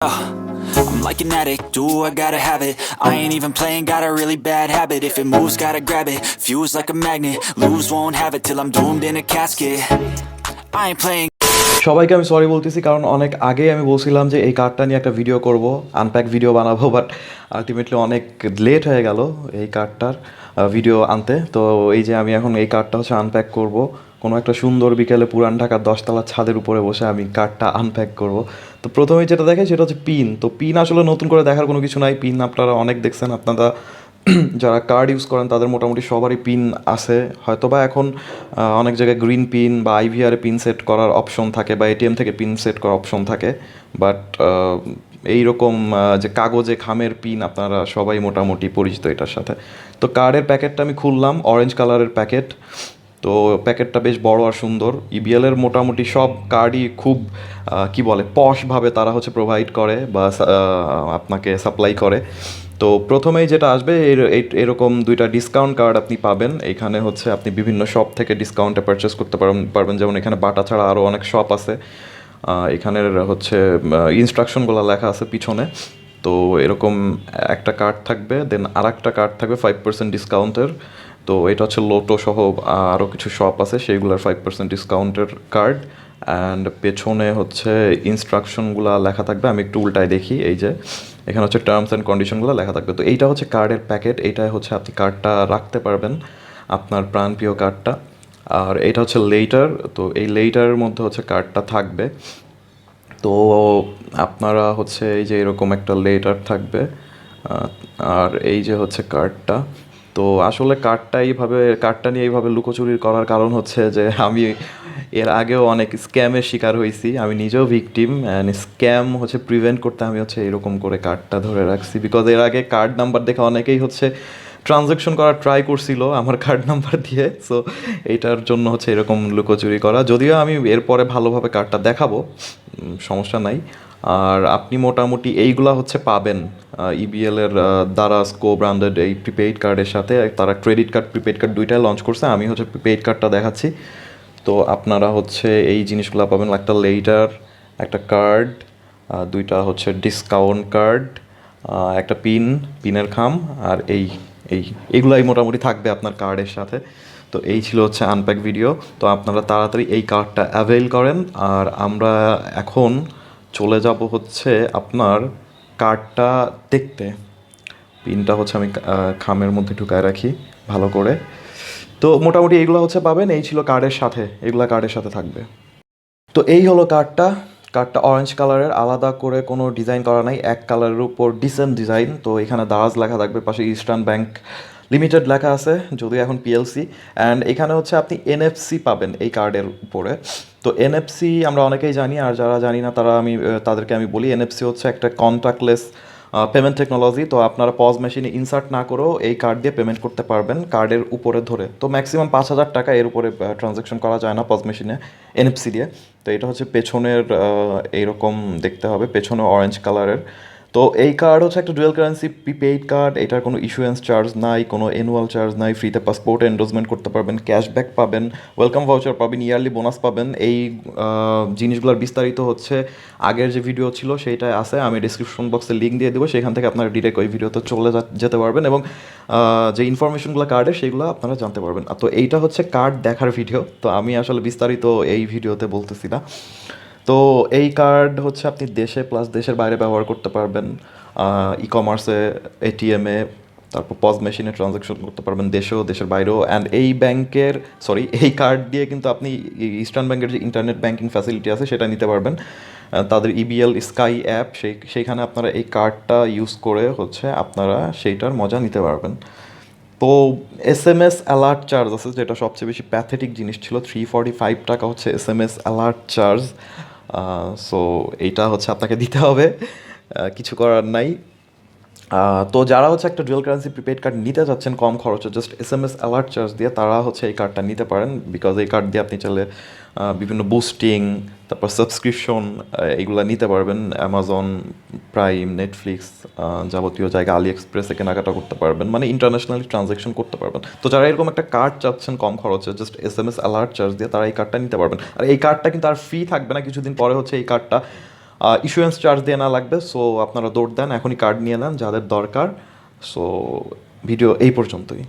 I'm like an addict, do I gotta have it. I ain't even playing, got a really bad habit. If it moves, gotta grab it, fuse like a magnet. Lose, won't have it till I'm doomed in a casket. I ain't playing. সবাইকে আমি sorry বলতেছি, কারণ অনেক আগে আমি বলছিলাম যে এই কার্ডটা নিয়ে একটা ভিডিও করব, আনপ্যাক ভিডিও বানাবো, বাট আলটিমেটলি অনেক লেট হয়ে গেল এই কার্ডটার ভিডিও আনতে। তো এই যে আমি এখন এই কার্ডটা হচ্ছে আনপ্যাক করব। কোনো একটা সুন্দর বিকেলে পুরান ঢাকার 10তলার ছাদের উপরে বসে আমি কার্ডটা আনপ্যাক করব। তো প্রথমেই যেটা দেখে সেটা হচ্ছে পিন। তো পিন আসলে নতুন করে দেখার কোনো কিছু নাই, পিন আপনারা অনেক দেখছেন। আপনারা যারা কার্ড ইউজ করেন তাদের মোটামুটি সবারই পিন আছে। হয়তো বা এখন অনেক জায়গায় গ্রিন পিন বা আইভিআরে পিন সেট করার অপশন থাকে, বা এটিএম থেকে পিন সেট করার অপশন থাকে। বাট এইরকম যে কাগজে খামের পিন আপনারা সবাই মোটামুটি পরিচিত এটার সাথে। তো কার্ডের প্যাকেটটা আমি খুললাম, অরেঞ্জ কালারের প্যাকেট। তো প্যাকেটটা বেশ বড় আর সুন্দর। ইবিএলের মোটামুটি সব কার্ডই খুব কি বলে পশভাবে তারা হচ্ছে প্রোভাইড করে বা আপনাকে সাপ্লাই করে। তো প্রথমেই যেটা আসবে এরকম দুইটা ডিসকাউন্ট কার্ড আপনি পাবেন। এখানে হচ্ছে আপনি বিভিন্ন শপ থেকে ডিসকাউন্টে পারচেস করতে পারবেন। যেমন এখানে বাটা ছাড়া আরও অনেক শপ আছে। এখানের হচ্ছে ইনস্ট্রাকশনগুলো লেখা আছে পিছনে। তো এরকম একটা কার্ড থাকবে, দেন আর একটা কার্ড থাকবে 5% ডিসকাউন্টের। তো এটা হচ্ছে লোটো সহ আরও কিছু শপ আছে, সেইগুলোর 5% ডিসকাউন্টের কার্ড। অ্যান্ড পেছনে হচ্ছে ইনস্ট্রাকশনগুলো লেখা থাকবে। আমি একটু উল্টায় দেখি, এই যে এখানে হচ্ছে টার্মস অ্যান্ড কন্ডিশনগুলো লেখা থাকবে। তো এইটা হচ্ছে কার্ডের প্যাকেট, এইটাই হচ্ছে আপনি কার্ডটা রাখতে পারবেন, আপনার প্রাণপ্রিয় কার্ডটা। আর এইটা হচ্ছে লেটার। তো এই লেটারের মধ্যে হচ্ছে কার্ডটা থাকবে। তো আপনারা হচ্ছে এই যে এরকম একটা লেটার থাকবে, আর এই যে হচ্ছে কার্ডটা। তো আসলে কার্ডটা নিয়ে এইভাবে লুকোচুরি করার কারণ হচ্ছে যে আমি এর আগেও অনেক স্ক্যামের শিকার হয়েছি, আমি নিজেও ভিকটিম। অ্যান্ড স্ক্যাম হচ্ছে প্রিভেন্ট করতে আমি হচ্ছে এরকম করে কার্ডটা ধরে রাখছি। বিকজ এর আগে কার্ড নাম্বার দেখে অনেকেই হচ্ছে ট্রানজ্যাকশন করার ট্রাই করছিল আমার কার্ড নাম্বার দিয়ে। সো এইটার জন্য হচ্ছে এরকম লুকোচুরি করা। যদিও আমি এরপরে ভালোভাবে কার্ডটা দেখাবো, সমস্যা নাই। আর আপনি মোটামুটি এইগুলা হচ্ছে পাবেন ইবিএলের দ্বারা স্কো ব্র্যান্ডেড এই প্রিপেইড কার্ডের সাথে। তারা ক্রেডিট কার্ড প্রিপেইড কার্ড দুইটাই লঞ্চ করছে, আমি হচ্ছে প্রিপেইড কার্ডটা দেখাচ্ছি। তো আপনারা হচ্ছে এই জিনিসগুলো পাবেন, একটা লেটার, একটা কার্ড, দুইটা হচ্ছে ডিসকাউন্ট কার্ড, একটা পিনের খাম, আর এইগুলাই মোটামুটি থাকবে আপনার কার্ডের সাথে। তো এই ছিল হচ্ছে আনপ্যাক ভিডিও। তো আপনারা তাড়াতাড়ি এই কার্ডটা অ্যাভেল করেন। আর আমরা এখন চলে যাব হচ্ছে আপনার কার্ডটা দেখতে। পিনটা হচ্ছে আমি খামের মধ্যে ঢুকায় রাখি ভালো করে। তো মোটামুটি এইগুলো হচ্ছে পাবেন, এই ছিল কার্ডের সাথে, এগুলা কার্ডের সাথে থাকবে। তো এই হলো কার্ডটা। কার্ডটা অরেঞ্জ কালারের, আলাদা করে কোনো ডিজাইন করা নাই, এক কালারের উপর ডিসেন্ট ডিজাইন। তো এখানে দারাজ লেখা থাকবে, পাশে ইস্টার্ন ব্যাংক লিমিটেড লেখা আছে, যদিও এখন পিএলসি। অ্যান্ড এখানে হচ্ছে আপনি এনএফসি পাবেন এই কার্ডের উপরে। তো এনএফসি আমরা অনেকেই জানি, আর যারা জানি না তাদেরকে আমি বলি, এনএফসি হচ্ছে একটা কন্ট্যাক্টলেস পেমেন্ট টেকনোলজি। তো আপনারা পজ মেশিনে ইনসার্ট না করেও এই কার্ড দিয়ে পেমেন্ট করতে পারবেন কার্ডের উপরে ধরে। তো ম্যাক্সিমাম 5,000 টাকা এর উপরে ট্রানজ্যাকশন করা যায় না পজ মেশিনে এনএফসি দিয়ে। তো এটা হচ্ছে পেছনের এইরকম দেখতে হবে, পেছনে অরেঞ্জ কালারের। তো এই কার্ড হচ্ছে একটা ডুয়েল কারেন্সি প্রিপেইড কার্ড। এটার কোনো ইস্যুয়েন্স চার্জ নাই, কোনো অ্যানুয়াল চার্জ নাই, ফ্রিতে পাসপোর্ট এন্ডোজমেন্ট করতে পারবেন, ক্যাশব্যাক পাবেন, ওয়েলকাম ভাউচার পাবেন, ইয়ারলি বোনাস পাবেন। এই জিনিসগুলোর বিস্তারিত হচ্ছে আগের যে ভিডিও ছিল সেইটাই আছে, আমি ডিসক্রিপশন বক্সে লিঙ্ক দিয়ে দেবো, সেখান থেকে আপনারা ডিরেক্ট ওই ভিডিওতে চলে যেতে পারবেন এবং যে ইনফরমেশনগুলো কার্ডের সেগুলো আপনারা জানতে পারবেন। তো এইটা হচ্ছে কার্ড দেখার ভিডিও, তো আমি আসলে বিস্তারিত এই ভিডিওতে বলতেছি না। তো এই কার্ড হচ্ছে আপনি দেশে প্লাস দেশের বাইরে ব্যবহার করতে পারবেন, ই কমার্সে, এটিএমে, তারপর পজ মেশিনে ট্রানজ্যাকশন করতে পারবেন দেশেও দেশের বাইরেও। অ্যান্ড এই কার্ড দিয়ে কিন্তু আপনি ইস্টার্ন ব্যাংকের যে ইন্টারনেট ব্যাংকিং ফ্যাসিলিটি আছে সেটা নিতে পারবেন। তাদের ইবিএল স্কাই অ্যাপ, সেইখানে আপনারা এই কার্ডটা ইউজ করে হচ্ছে আপনারা সেইটার মজা নিতে পারবেন। তো এসএমএস অ্যালার্ট চার্জ আছে, যেটা সবচেয়ে বেশি প্যাথেটিক জিনিস ছিল। 345 টাকা হচ্ছে এসএমএস অ্যালার্ট চার্জ। সো এইটা হচ্ছে আপনাকে দিতে হবে, কিছু করার নাই। তো যারা হচ্ছে একটা ডুয়াল কারেন্সি প্রিপেড কার্ড নিতে চাচ্ছেন কম খরচে জাস্ট এসএমএস অ্যালার্ট চার্জ দিয়ে, তারা হচ্ছে এই কার্ডটা নিতে পারেন। বিকজ এই কার্ড দিয়ে আপনি চাইলে বিভিন্ন বুস্টিং, তারপর সাবস্ক্রিপশন এইগুলো নিতে পারবেন, অ্যামাজন প্রাইম, নেটফ্লিক্স, যাবতীয় জায়গা, আলি এক্সপ্রেসে কেনাকাটা করতে পারবেন, মানে ইন্টারন্যাশনালি ট্রানজ্যাকশন করতে পারবেন। তো যারা এরকম একটা কার্ড চাচ্ছেন কম খরচে জাস্ট এসএমএস অ্যালার্ট চার্জ দিয়ে, তারা এই কার্ডটা নিতে পারবেন। আর এই কার্ডটা কিন্তু আর ফ্রি থাকবে না, কিছুদিন পরে হচ্ছে এই কার্ডটা ইস্যুয়েন্স চার্জ দিয়ে না লাগবে। সো আপনারা দৌড় দেন, এখনই কার্ড নিয়ে নেন যাদের দরকার। সো ভিডিও এই পর্যন্তই।